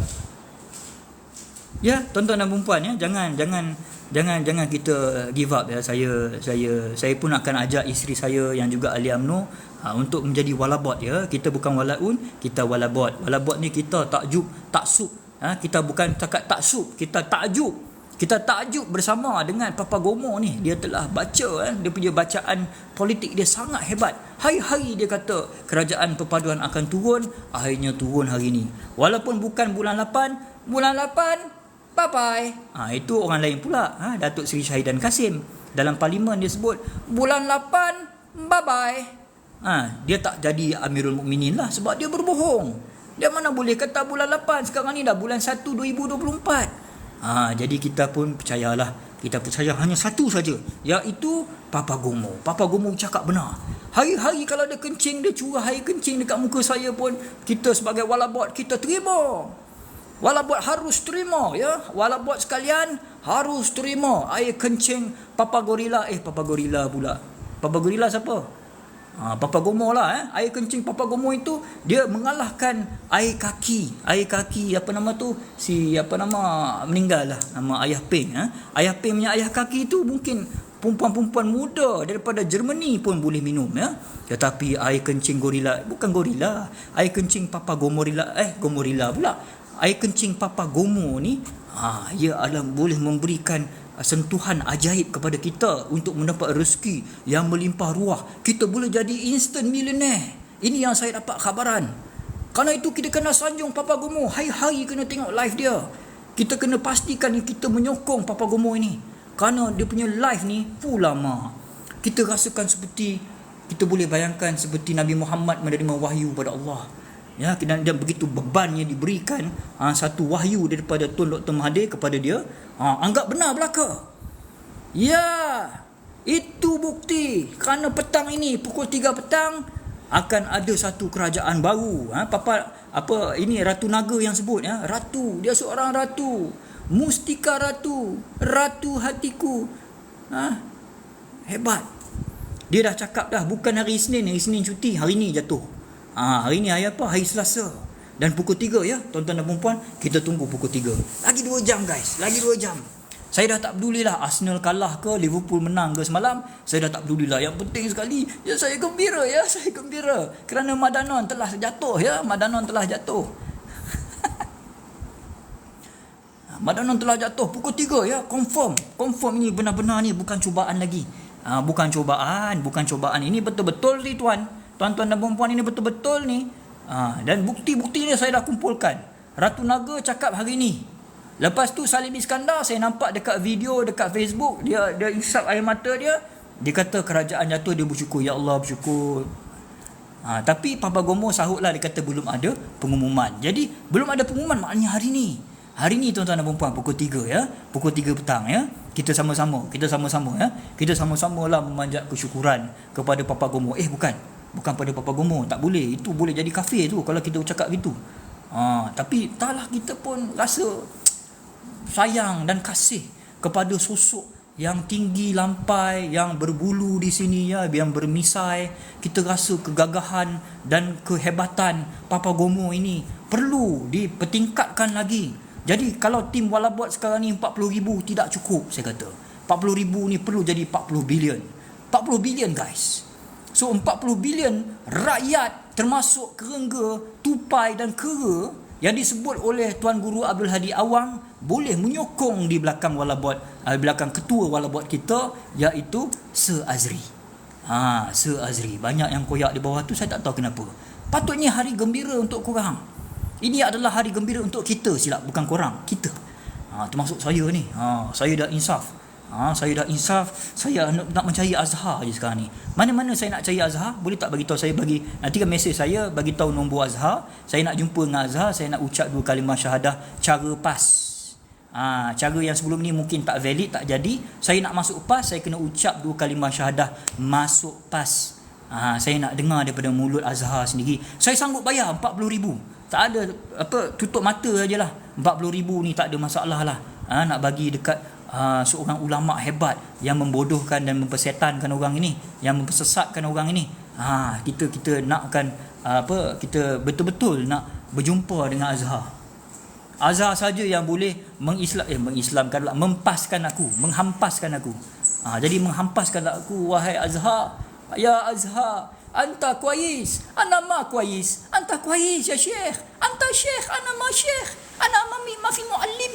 Ya, tuan-tuan dan puan ya, jangan kita give up ya. Saya pun akan ajak isteri saya yang juga ahli UMNO untuk menjadi walabot ya. Kita bukan walaun, kita walabot. Walabot ni kita taksub. Kita bukan takat taksub, kita takjub. Kita takjub bersama dengan Papa Gomo ni. Dia telah baca dia punya bacaan politik dia sangat hebat. Hari-hari dia kata kerajaan perpaduan akan turun, akhirnya turun hari ni. Walaupun bukan bulan 8, bye-bye. Itu orang lain pula. Datuk Seri Syahidan Kasim dalam parlimen dia sebut bulan 8, bye-bye. Dia tak jadi Amirul Mukminin lah sebab dia berbohong. Dia mana boleh kata bulan 8, sekarang ni dah bulan 1 2024. Jadi kita pun percayalah. Kita percaya hanya satu saja, iaitu Papa Gomo. Papa Gomo cakap benar. Hari-hari kalau dia kencing, dia curah air kencing dekat muka saya pun, kita sebagai walabot kita terima. Walabot harus terima ya. Walabot sekalian harus terima air kencing Papa Gorila. Papa Gorila pula. Papa Gorila siapa? Papa Gomo lah. Air kencing Papa Gomo itu dia mengalahkan air kaki apa nama tu, meninggal lah, nama Ayah Peng. Ayah Peng punya ayah kaki tu mungkin perempuan-perempuan muda daripada Germany pun boleh minum ya. Tetapi air kencing gorila, bukan gorila, air kencing Papa Gomorila, Gomorila pula. Air kencing Papa Gomo ni ia boleh memberikan sentuhan ajaib kepada kita untuk mendapat rezeki yang melimpah ruah. Kita boleh jadi instant millionaire. Ini yang saya dapat khabaran. Karena itu kita kena sanjung Papa Gomo. Hari-hari kena tengok live dia. Kita kena pastikan kita menyokong Papa Gomo ini. Kerana dia punya live ni full lama. Kita rasakan seperti, kita boleh bayangkan seperti Nabi Muhammad menerima wahyu pada Allah. Ya, dan begitu bebannya diberikan satu wahyu daripada Tun Dr. Mahathir kepada dia, anggap benar belaka. Ya, itu bukti. Kerana petang ini pukul 3 petang akan ada satu kerajaan baru. Ini Ratu Naga yang sebut ya. Ratu, dia seorang ratu. Mustika Ratu, Ratu hatiku. Hebat. Dia dah cakap dah, bukan hari Isnin cuti, hari ni jatuh. Hari ni hari apa? Hari Selasa. Dan pukul 3 ya, tuan-tuan dan puan-puan, kita tunggu pukul 3. Lagi 2 jam guys, lagi 2 jam. Saya dah tak pedulilah Arsenal kalah ke, Liverpool menang ke semalam. Saya dah tak pedulilah. Yang penting sekali, saya gembira ya, saya gembira. Kerana Madanon telah jatuh ya, Madanon telah jatuh. Madanon telah jatuh pukul 3 ya, confirm ini benar-benar ni bukan cubaan lagi. Bukan cubaan. Ini betul-betul ni tuan-tuan dan puan-puan, ini betul-betul ni. Dan bukti-bukti ni saya dah kumpulkan. Ratu Naga cakap hari ni. Lepas tu Salim Iskandar saya nampak dekat video dekat Facebook, dia isap air mata dia. Dia kata kerajaan jatuh, dia bersyukur, ya Allah bersyukur. Tapi Papa Gomo sahutlah, dia kata belum ada pengumuman. Jadi belum ada pengumuman maknanya hari ni. Hari ni tuan-tuan dan puan-puan pukul 3 ya. Pukul 3 petang ya. Kita sama-sama ya. Kita sama-sama lah memanjat kesyukuran kepada Papa Gomo. Bukan pada Papa Gomo, tak boleh. Itu boleh jadi kafir tu kalau kita cakap gitu. Tapi taklah, kita pun rasa sayang dan kasih kepada sosok yang tinggi lampai, yang berbulu di sini ya, yang bermisai. Kita rasa kegagahan dan kehebatan Papa Gomo ini perlu dipertingkatkan lagi. Jadi kalau tim walabot sekarang ni 40,000 tidak cukup, saya kata. 40,000 ni perlu jadi 40 bilion. 40 bilion guys. So 40 bilion rakyat termasuk kerengga, tupai dan kera yang disebut oleh Tuan Guru Abdul Hadi Awang boleh menyokong di belakang walabot, belakang ketua walabot kita, iaitu Sir Azri. Sir Azri. Banyak yang koyak di bawah tu, saya tak tahu kenapa. Patutnya hari gembira untuk korang. Ini adalah hari gembira untuk kita, silap, bukan korang, kita. Termasuk saya ni. Saya dah insaf. Saya nak mencari Azhar je sekarang ni. Mana-mana saya nak cari Azhar, boleh tak bagi tahu saya, nanti kan mesej saya, bagi tahu nombor Azhar. Saya nak jumpa dengan Azhar, saya nak ucap 2 kalimah syahadah cara pas. Cara yang sebelum ni mungkin tak valid, tak jadi. Saya nak masuk PAS, saya kena ucap 2 kalimah syahadah masuk PAS. Saya nak dengar daripada mulut Azhar sendiri. Saya sanggup bayar 40,000. Tak ada tutup mata ajalah. 40,000 ni tak ada masalah lah. Nak bagi dekat seorang ulama hebat yang membodohkan dan mempersetankan orang ini, yang mempersesatkan orang ini. Kita nakkan kita betul-betul nak berjumpa dengan Azhar. Azhar saja yang boleh mengislamkan, mempaskan aku, menghampaskan aku. Jadi menghampaskan aku, wahai Azhar, ya Azhar, anta kuais, ana ma kuais, anta kuais ya syekh, anta syekh, ana ma syekh, ana ma fi muallim,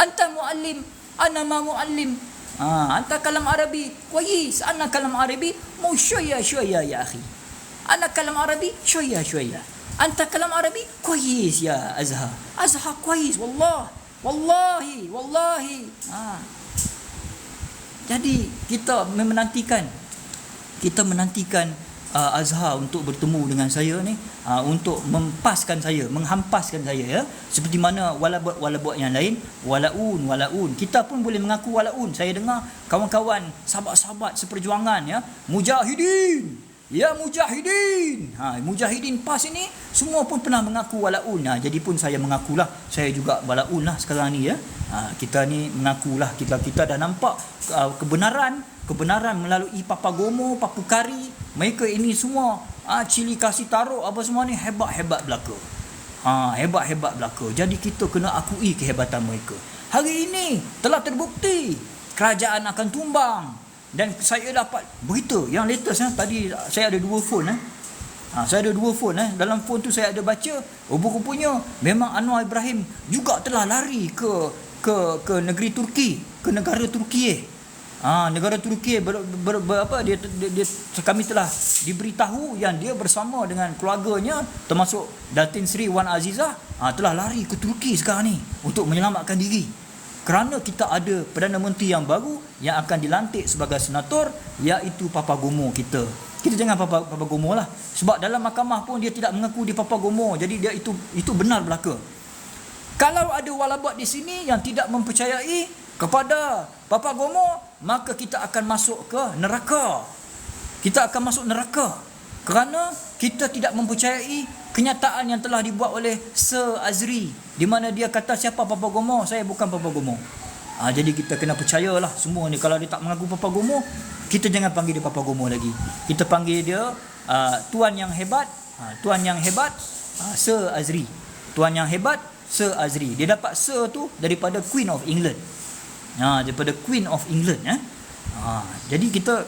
anta muallim, ana ma muallim. Anta kalam Arabi kuais, ana kalam Arabi mu syaya ya akhi. Ana kalam Arabi syaya. Anta kalam Arabi kuais ya Azhar. Azhar kuais, wallahi. Jadi kita menantikan Azhar untuk bertemu dengan saya ni, untuk mempaskan saya, menghampaskan saya, ya. Seperti mana wala-buat yang lain, walaun. Kita pun boleh mengaku walaun. Saya dengar kawan-kawan, sahabat-sahabat seperjuangan, ya, mujahidin. Mujahidin PAS ini semua pun pernah mengaku walaun. Jadi pun saya mengakulah, saya juga walaun lah sekarang ni, ya. Kita ni mengakulah, kita dah nampak kebenaran melalui Papagomo, Papukari. Mereka ini semua Cili Kasih Taruk apa semua ni hebat belaka. Hebat belaka. Jadi kita kena akui kehebatan mereka. Hari ini telah terbukti kerajaan akan tumbang. Dan saya dapat berita yang latest, tadi saya ada 2 phone. Saya ada 2 phone. Dalam phone tu saya ada baca, rupa-rupanya memang Anwar Ibrahim juga telah lari ke negeri Turki, ke negara Turki. Negara Turki kami telah diberitahu yang dia bersama dengan keluarganya, termasuk Datin Sri Wan Azizah, telah lari ke Turki sekarang ni untuk menyelamatkan diri. Kerana kita ada Perdana Menteri yang baru yang akan dilantik sebagai senator, iaitu Papagomo kita. Kita jangan Papagomo lah. Sebab dalam mahkamah pun dia tidak mengaku di Papagomo. Jadi dia itu benar belaka. Kalau ada walabat di sini yang tidak mempercayai kepada Papagomo, maka kita akan masuk ke neraka. Kerana kita tidak mempercayai kenyataan yang telah dibuat oleh Sir Azri, di mana dia kata, siapa Papagomo? Saya bukan Papagomo. Jadi kita kena percayalah semua ni. Kalau dia tak mengaku Papagomo, kita jangan panggil dia Papagomo lagi. Kita panggil dia Tuan yang hebat, Sir Azri. Tuan yang hebat, Sir Azri. Dia dapat Sir tu daripada Queen of England. Daripada Queen of England. Jadi kita,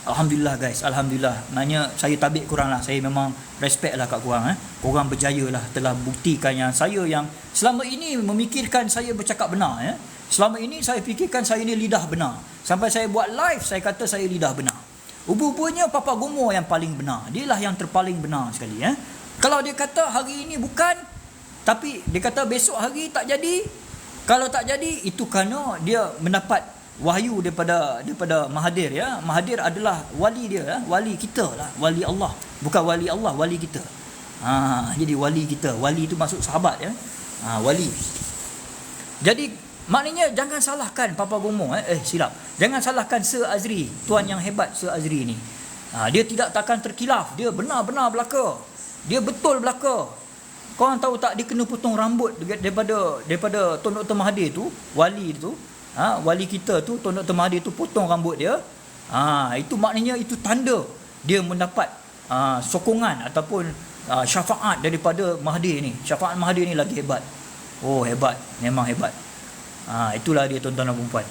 Alhamdulillah guys, Alhamdulillah. Maknanya saya tabik korang lah. Saya memang respect lah kat korang. Korang berjaya lah, telah buktikan yang saya yang selama ini memikirkan saya bercakap benar. Selama ini saya fikirkan saya ni lidah benar. Sampai saya buat live, saya kata saya lidah benar. Rupanya Papagomo yang paling benar. Dia lah yang terpaling benar sekali. Kalau dia kata hari ini bukan, tapi dia kata besok hari tak jadi. Kalau tak jadi, itu kerana dia mendapat wahyu daripada Mahathir, ya. Mahathir adalah wali dia, wali kita lah, wali Allah. Bukan wali Allah, wali kita. Jadi wali kita, wali itu maksud sahabat, ya. Wali. Jadi maknanya jangan salahkan Papagomo, silap. Jangan salahkan Sir Azri, tuan yang hebat Sir Azri ni. Dia tidak takkan terkilaf, dia benar-benar belaka. Dia betul belaka. Korang tahu tak, dia kena potong rambut daripada Tun Dr. Mahathir tu, wali tu. Wali kita tu, Tun Dr. Mahathir tu potong rambut dia. Itu maknanya itu tanda dia mendapat sokongan ataupun syafaat daripada Mahathir ni. Syafaat Mahathir ni lagi hebat. Oh hebat, memang hebat. Itulah dia tuan-tuan dan puan-puan.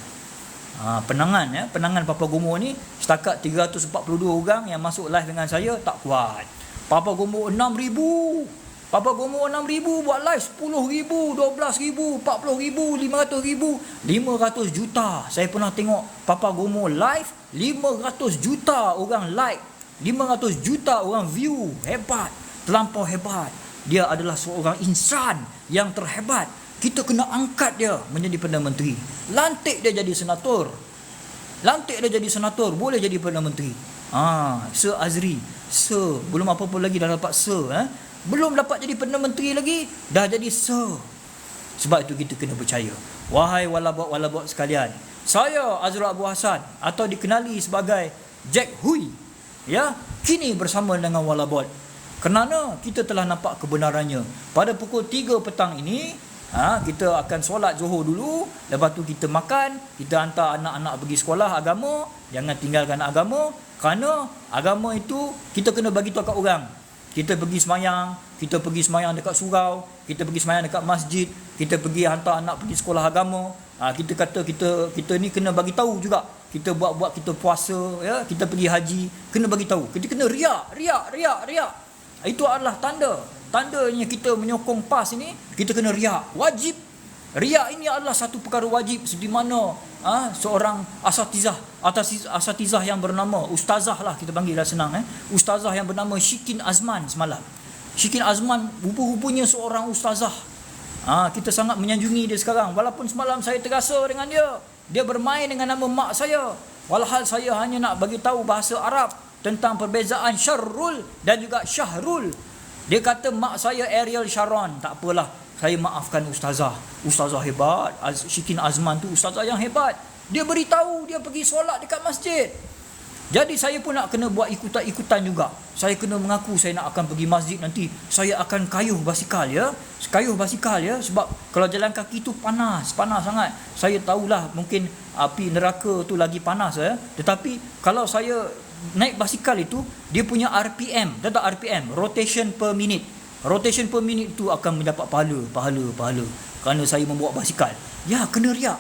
Penangan Papagomo ni setakat 342 orang yang masuk live dengan saya tak kuat. Papagomo 6,000. Papagomo 6,000 buat live 10,000, 12,000, 40,000, 500,000, 500 juta. Saya pernah tengok Papagomo live, 500 juta orang like, 500 juta orang view. Hebat, terlampau hebat. Dia adalah seorang insan yang terhebat. Kita kena angkat dia menjadi Perdana Menteri. Lantik dia jadi senator. Boleh jadi Perdana Menteri. Sir Azri, Sir, belum apa-apa lagi dah dapat Sir. Belum dapat jadi Perdana Menteri lagi, dah jadi Sir. Sebab itu kita kena percaya. Wahai walabot sekalian, saya Azrul Abu Hassan atau dikenali sebagai Jack Hui, ya, kini bersama dengan walabot kerana kita telah nampak kebenarannya. Pada pukul 3 petang ini, kita akan solat Zuhur dulu, lepas tu kita makan, kita hantar anak-anak pergi sekolah agama. Jangan tinggalkan agama, kerana agama itu kita kena bagi tahu kat orang. Kita pergi semayang dekat surau, kita pergi semayang dekat masjid, kita pergi hantar anak pergi sekolah agama. Kita kata kita ni kena bagi tahu juga. Kita buat kita puasa, ya, kita pergi haji, kena bagi tahu. Kita kena riak. Itu adalah tandanya kita menyokong PAS ini, kita kena riak. Wajib. Riak ini adalah satu perkara wajib, seperti mana seorang asatizah yang bernama, ustazah lah kita panggil dah senang, ustazah yang bernama Shikin Azman semalam. Shikin Azman rupa-rupanya seorang ustazah. Kita sangat menyanjungi dia sekarang. Walaupun semalam saya terasa dengan dia bermain dengan nama mak saya. Walhal saya hanya nak bagi tahu bahasa Arab tentang perbezaan Syarrul dan juga Syahrul. Dia kata mak saya Ariel Sharon. Tak apalah, saya maafkan ustazah. Ustazah hebat. Shikin Azman tu ustazah yang hebat. Dia beritahu dia pergi solat dekat masjid. Jadi saya pun nak kena buat ikutan juga. Saya kena mengaku saya nak akan pergi masjid nanti. Saya akan kayuh basikal, ya. Sebab kalau jalan kaki tu panas sangat. Saya tahulah mungkin api neraka tu lagi panas, ya. Tetapi kalau saya naik basikal itu, dia punya RPM. Dia tak RPM, rotation per minute. Rotation per minute tu akan mendapat pahala. Kerana saya membawa basikal. Ya, kena riak.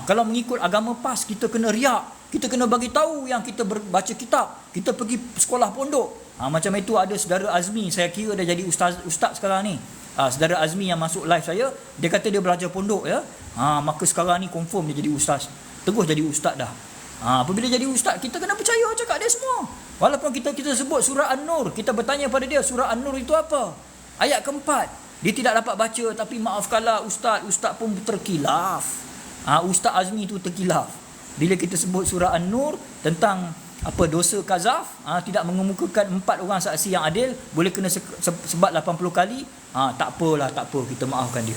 Kalau mengikut agama PAS, kita kena riak. Kita kena bagi tahu yang kita baca kitab, kita pergi sekolah pondok. Macam itu ada saudara Azmi, saya kira dah jadi ustaz sekarang ni. Saudara Azmi yang masuk live saya, dia kata dia belajar pondok, ya. Maka sekarang ni confirm dia jadi ustaz. Terus jadi ustaz dah. Apabila jadi ustaz, kita kena percaya cakap dia semua. Walaupun kita sebut surah An-Nur, kita bertanya pada dia surah An-Nur itu apa? Ayat keempat. Dia tidak dapat baca, tapi maafkanlah ustaz pun terkilaf. Ustaz Azmi itu terkilaf. Bila kita sebut surah An-Nur tentang dosa kazaf, tidak mengemukakan 4 orang saksi yang adil, boleh kena sebat 80 kali, tak apa, kita maafkan dia.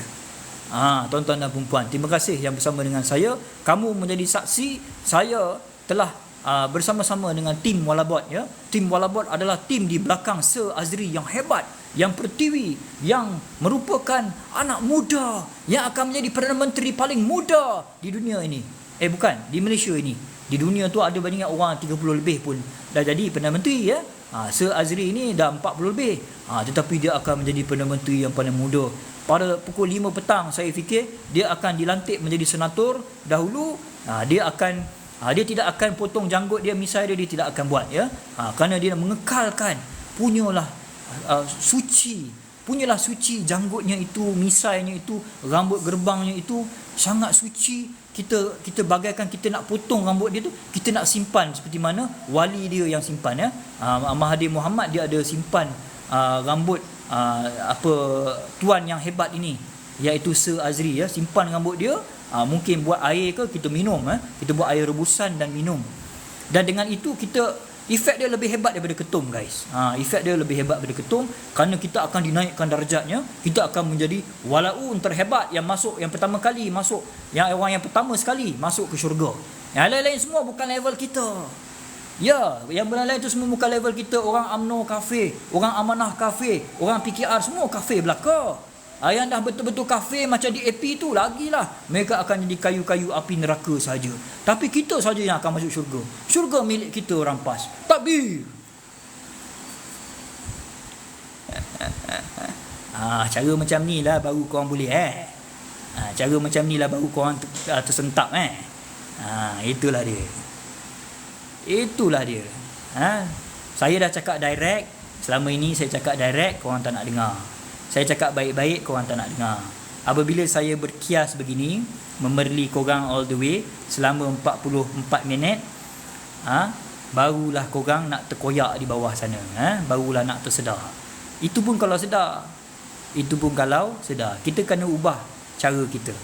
Tuan-tuan dan puan-puan, terima kasih yang bersama dengan saya. Kamu menjadi saksi, saya telah bersama-sama dengan tim Walabot, ya. Tim Walabot adalah tim di belakang Sir Azri yang hebat, yang pertiwi, yang merupakan anak muda yang akan menjadi Perdana Menteri paling muda di dunia ini. Bukan, di Malaysia ini. Di dunia tu ada banyak orang 30 lebih pun dah jadi Perdana Menteri, ya. Sir Azri ini dah 40 lebih. Tetapi dia akan menjadi Perdana Menteri yang paling muda. Pada pukul 5 petang saya fikir dia akan dilantik menjadi senator dahulu. Dia tidak akan potong janggut dia, misai dia tidak akan buat, ya. Kerana dia mengekalkan punyalah suci janggutnya itu, misainya itu, rambut gerbangnya itu sangat suci. Kita bagaikan kita nak potong rambut dia tu, kita nak simpan seperti mana wali dia yang simpan, ya. Mahathir Mohamad dia ada simpan rambut tuan yang hebat ini, iaitu Sir Azri, ya. Simpan rambut dia, mungkin buat air ke kita minum, kita buat air rebusan dan minum. Dan dengan itu efek dia lebih hebat daripada ketum, guys. Efek dia lebih hebat daripada ketum, kerana kita akan dinaikkan darjatnya. Kita akan menjadi walaun terhebat yang pertama kali masuk, orang yang pertama sekali masuk ke syurga. Yang lain-lain semua bukan level kita. Ya, yang lain itu semua bukan level kita. Orang UMNO kafir, orang Amanah kafir, orang PKR semua kafir belaka. Yang dah betul-betul kafir macam di AP tu lagilah, mereka akan jadi kayu-kayu api neraka saja. Tapi kita saja yang akan masuk syurga. Syurga milik kita orang PAS. Takbir. Cara macam ni lah baru korang boleh, cara macam ni lah baru korang tersentak, itulah dia. Saya dah cakap direct. Selama ini saya cakap direct, korang tak nak dengar. Saya cakap baik-baik, korang tak nak dengar. Apabila saya berkias begini, memerli korang all the way selama 44 minit, barulah korang nak terkoyak di bawah sana, barulah nak tersedar. Itu pun kalau sedar. Kita kena ubah cara kita.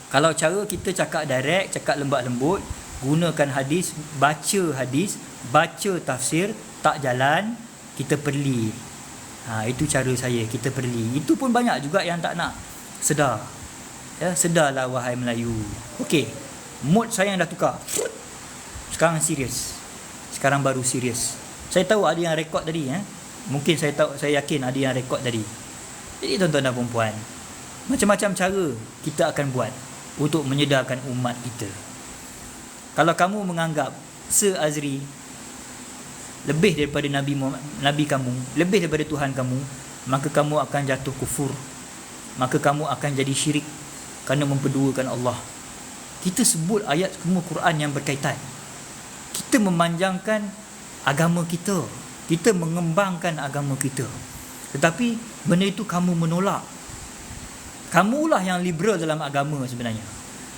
Kalau cara kita cakap direct, cakap lembat lembut, gunakan hadis, baca tafsir, tak jalan, kita perli. Itu cara saya, kita perli. Itu pun banyak juga yang tak nak sedar. Ya, sedarlah wahai Melayu. Okey, mood saya yang dah tukar. Sekarang serius. Sekarang baru serius. Saya tahu ada yang rekod tadi, mungkin saya yakin ada yang rekod tadi. Jadi tuan-tuan dan puan, macam-macam cara kita akan buat untuk menyedarkan umat kita. Kalau kamu menganggap Sir Azri lebih daripada Nabi kamu, lebih daripada Tuhan kamu, maka kamu akan jatuh kufur. Maka kamu akan jadi syirik kerana memperduakan Allah. Kita sebut ayat semua Quran yang berkaitan. Kita memanjangkan agama kita. Kita mengembangkan agama kita. Tetapi benda itu kamu menolak. Kamulah yang liberal dalam agama sebenarnya.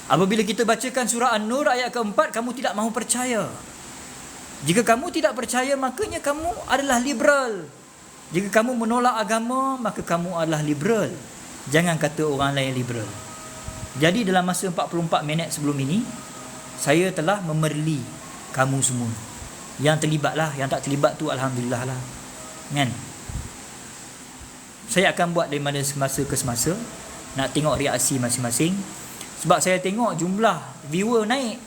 Apabila kita bacakan surah An-Nur ayat keempat, kamu tidak mahu percaya. Jika kamu tidak percaya, makanya kamu adalah liberal. Jika kamu menolak agama, maka kamu adalah liberal. Jangan kata orang lain liberal. Jadi dalam masa 44 minit sebelum ini, saya telah memerli kamu semua. Yang terlibat lah, yang tak terlibat tu alhamdulillah lah. Kan? Saya akan buat daripada semasa ke semasa, nak tengok reaksi masing-masing. Sebab saya tengok jumlah viewer naik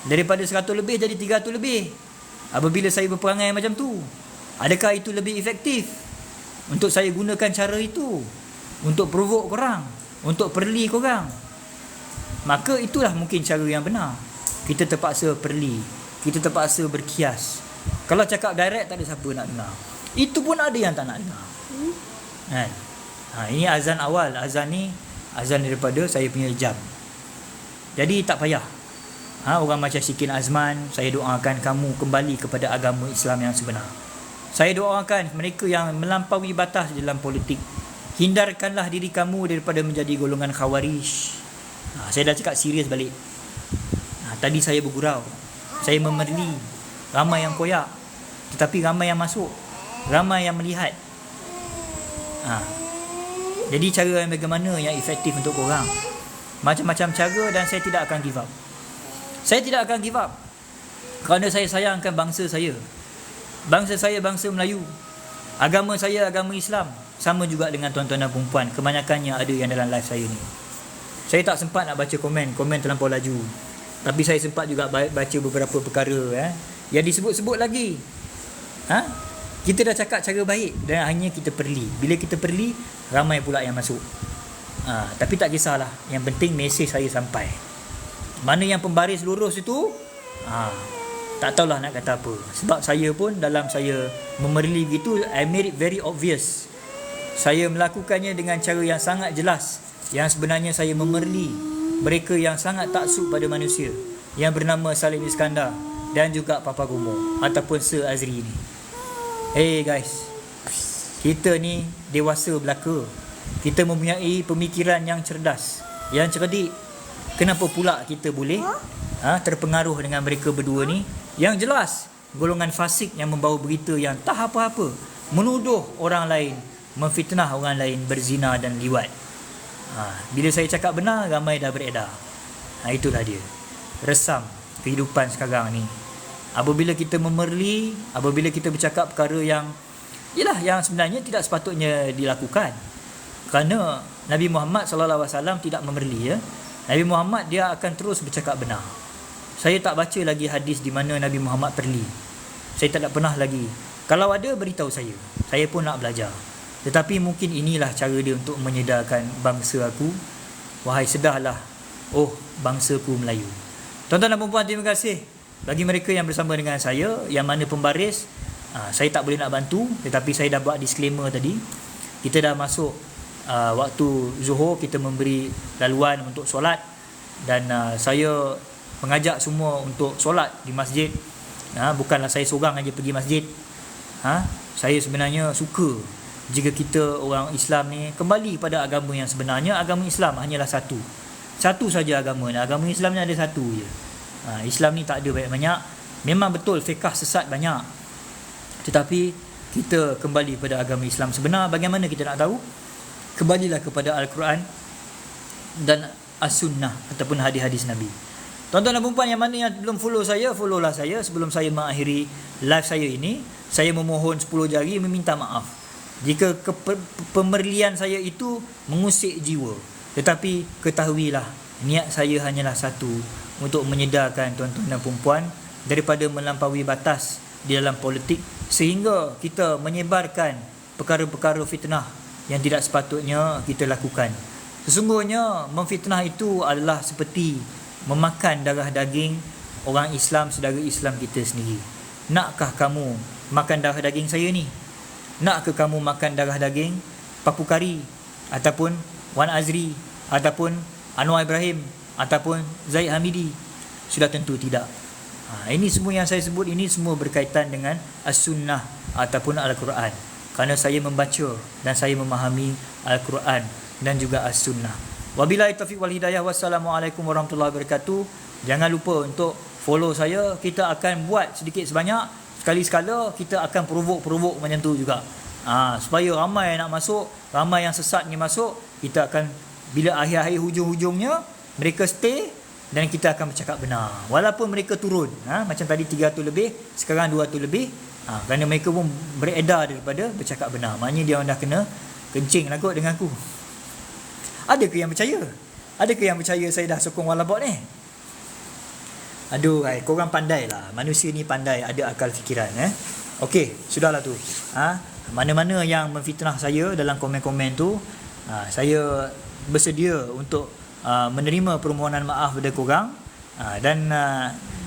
daripada 100 lebih jadi 300 lebih. Apabila saya berperangai macam tu, adakah itu lebih efektif? Untuk saya gunakan cara itu untuk provoke korang, untuk perli korang, maka itulah mungkin cara yang benar. Kita terpaksa perli, kita terpaksa berkias. Kalau cakap direct, tak ada siapa nak dengar. Itu pun ada yang tak nak dengar. Kan? Ini azan awal. Azan ni azan daripada saya punya jam. Jadi tak payah. Orang macam Syikin Azman, saya doakan kamu kembali kepada agama Islam yang sebenar. Saya doakan mereka yang melampaui batas dalam politik, hindarkanlah diri kamu daripada menjadi golongan Khawarij. Saya dah cakap serius balik. Tadi saya bergurau, saya memerli. Ramai yang koyak, tetapi ramai yang masuk, ramai yang melihat. Jadi cara yang bagaimana yang efektif untuk korang? Macam-macam cara, dan saya tidak akan give up. Saya tidak akan give up kerana saya sayangkan bangsa saya. Bangsa saya bangsa Melayu. Agama saya agama Islam. Sama juga dengan tuan-tuan dan perempuan, kebanyakannya ada yang dalam live saya ni. Saya tak sempat nak baca komen terlampau laju. Tapi saya sempat juga baca beberapa perkara yang disebut-sebut lagi. Kita dah cakap cara baik dan hanya kita perli. Bila kita perli, ramai pula yang masuk. Tapi tak kisahlah. Yang penting mesej saya sampai. Mana yang pembaris lurus itu, tak tahulah nak kata apa. Sebab saya pun dalam saya memerli begitu, I made it very obvious. Saya melakukannya dengan cara yang sangat jelas. Yang sebenarnya saya memerli mereka yang sangat taksub pada manusia, yang bernama Salim Iskandar dan juga Papa Gomo ataupun Sir Azri ni. Hey guys, kita ni dewasa belaka. Kita mempunyai pemikiran yang cerdas, yang cerdik. Kenapa pula kita boleh terpengaruh dengan mereka berdua ni? Yang jelas golongan fasik yang membawa berita yang tak apa-apa, menuduh orang lain, memfitnah orang lain berzina dan liwat. Bila saya cakap benar, ramai dah beredar. Itulah dia resam kehidupan sekarang ni. Apabila kita memerli, apabila kita bercakap perkara yang yang sebenarnya tidak sepatutnya dilakukan. Kerana Nabi Muhammad SAW tidak memerli. Nabi Muhammad dia akan terus bercakap benar. Saya tak baca lagi hadis di mana Nabi Muhammad perli. Saya tak pernah lagi. Kalau ada, beritahu saya. Saya pun nak belajar. Tetapi mungkin inilah cara dia untuk menyedarkan bangsa aku. Wahai sedarlah, oh bangsaku Melayu. Tuan-tuan dan puan-puan, terima kasih bagi mereka yang bersama dengan saya, yang mana pembaris saya tak boleh nak bantu, tetapi saya dah buat disclaimer tadi. Kita dah masuk waktu Zuhur, kita memberi laluan untuk solat, dan saya mengajak semua untuk solat di masjid. Bukanlah saya seorang aja pergi masjid. Saya sebenarnya suka jika kita orang Islam ni kembali pada agama yang sebenarnya. Agama Islam hanyalah satu saja agama ni. Agama Islam ni ada satu je. Islam ni tak ada banyak-banyak. Memang betul fiqh sesat banyak, tetapi kita kembali pada agama Islam sebenar. Bagaimana kita nak tahu? Kembalilah kepada Al-Quran dan As-Sunnah ataupun hadis-hadis Nabi. Tuan-tuan dan puan yang mana yang belum follow saya, followlah saya. Sebelum saya mengakhiri live saya ini, saya memohon 10 jari meminta maaf jika pemerlian saya itu mengusik jiwa, Tetapi ketahuilah, niat saya hanyalah satu, untuk menyedarkan tuan-tuan dan puan-puan daripada melampaui batas di dalam politik, sehingga kita menyebarkan perkara-perkara fitnah yang tidak sepatutnya kita lakukan. Sesungguhnya memfitnah itu adalah seperti memakan darah daging orang Islam, saudara Islam kita sendiri. Nakkah kamu makan darah daging saya ni? Nakkah kamu makan darah daging Papu Kari, ataupun Wan Azri, ataupun Anwar Ibrahim, ataupun Zaid Hamidi? Sudah tentu tidak. Ini semua yang saya sebut ini semua berkaitan dengan As-Sunnah ataupun Al-Quran. Kerana saya membaca dan saya memahami Al-Quran dan juga As-Sunnah. Wabillahi taufiq wal hidayah. Wassalamualaikum warahmatullahi wabarakatuh. Jangan lupa untuk follow saya. Kita akan buat sedikit sebanyak, sekali-sekala kita akan provok macam tu juga. Supaya ramai yang nak masuk, ramai yang sesat ni masuk. Kita akan, bila akhir-akhir hujung-hujungnya mereka stay, dan kita akan bercakap benar walaupun mereka turun, macam tadi 300 lebih, sekarang 200 lebih, kerana mereka pun beredar daripada bercakap benar. Maknanya dia orang dah kena kencing lah kot dengan aku. Adakah yang percaya? Adakah yang percaya saya dah sokong walabot ni? Aduh, korang pandai lah, manusia ni pandai, ada akal fikiran. Okey, sudahlah tu. Mana-mana yang memfitnah saya dalam komen-komen tu, saya bersedia untuk menerima permohonan maaf daripada korang, dan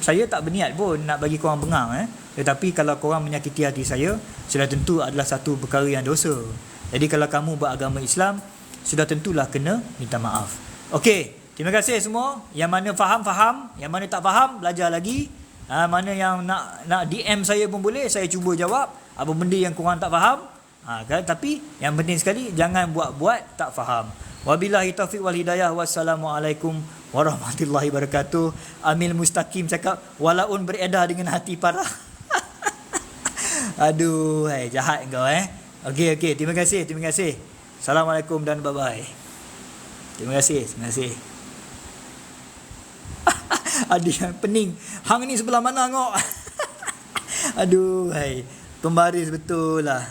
saya tak berniat pun nak bagi korang bengang, tetapi kalau korang menyakiti hati saya, sudah tentu adalah satu perkara yang dosa. Jadi kalau kamu beragama Islam, sudah tentulah kena minta maaf. Okey, terima kasih semua. Yang mana faham, yang mana tak faham, belajar lagi. Mana yang nak DM saya pun boleh, saya cuba jawab apa benda yang korang tak faham. Tapi yang penting sekali, jangan buat-buat tak faham. Wabillahi taufiq wal hidayah. Wassalamualaikum warahmatullahi wabarakatuh. Amil Mustaqim cakap, walaun beredar dengan hati parah. Aduh, jahat kau. Okey, terima kasih. Assalamualaikum dan bye-bye. Terima kasih. Ada yang pening. Hang ni sebelah mana ngok? Aduh, pembaris betul lah.